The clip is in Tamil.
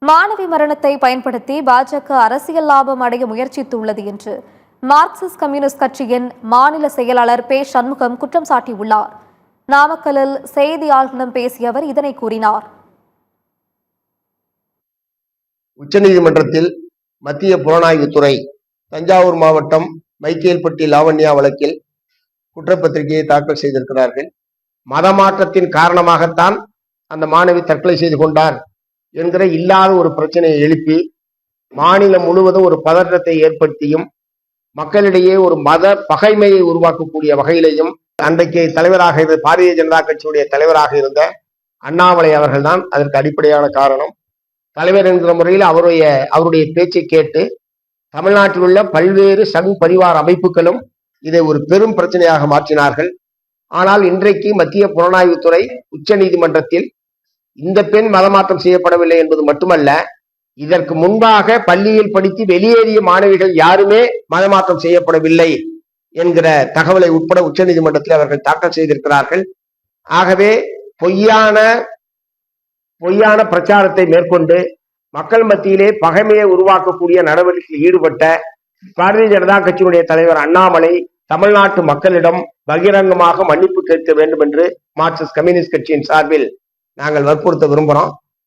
மாணவி மரணத்தை பயன்படுத்தி பாஜக அரசியல் லாபம் அடைய முயற்சித்துள்ளது என்று மார்க்சிஸ்ட் கம்யூனிஸ்ட் கட்சியின் மாநில செயலாளர் பே சண்முகம் குற்றம் சாட்டியுள்ளார். நாமக்கல்லில் செய்தியாளர்களிடம் பேசிய அவர் இதனை கூறினார். உச்சநீதிமன்றத்தில் மத்திய புலனாய்வுத்துறை தஞ்சாவூர் மாவட்டம் மைக்கேல்பட்டி லாவண்யா வழக்கில் குற்றப்பத்திரிகையை தாக்கல் செய்திருக்கிறார்கள். மதமாற்றத்தின் காரணமாகத்தான் அந்த மாணவி தற்கொலை செய்து கொண்டார் என்கிற இல்லாத ஒரு பிரச்சனையை எழுப்பி மாநிலம் முழுவதும் ஒரு பதற்றத்தை ஏற்படுத்தியும் மக்களிடையே ஒரு மத பகைமையை உருவாக்கக்கூடிய வகையிலையும் அன்றைக்கு தலைவராக இருந்த பாரதிய ஜனதா கட்சியுடைய தலைவராக இருந்த அண்ணாமலை அவர்கள் தான் அதற்கு அடிப்படையான காரணம். தலைவர் என்கிற முறையில் அவருடைய பேச்சை கேட்டு தமிழ்நாட்டில் உள்ள பல்வேறு சங் பரிவார அமைப்புகளும் இதை ஒரு பெரும் பிரச்சனையாக மாற்றினார்கள். ஆனால் இன்றைக்கு மத்திய புலனாய்வுத்துறை உச்ச நீதிமன்றத்தில் இந்த பெண் மதமாற்றம் செய்யப்படவில்லை என்பது மட்டுமல்ல, இதற்கு முன்பாக பள்ளியில் படித்து வெளியேறிய மாணவிகள் யாருமே மதமாற்றம் செய்யப்படவில்லை என்கிற தகவலை உட்பட உச்ச நீதிமன்றத்தில் அவர்கள் தாக்கல் செய்திருக்கிறார்கள். ஆகவே பொய்யான பிரச்சாரத்தை மேற்கொண்டு மக்கள் மத்தியிலே பகைமையை உருவாக்கக்கூடிய நடவடிக்கையில் ஈடுபட்ட பாரதிய ஜனதா கட்சியினுடைய தலைவர் அண்ணாமலை தமிழ்நாட்டு மக்களிடம் பகிரங்கமாக மன்னிப்பு கேட்க வேண்டும் என்று மார்க்சிஸ்ட் கம்யூனிஸ்ட் கட்சியின் சார்பில் நாங்கள் வற்புறுத்த விரும்புகிறோம்.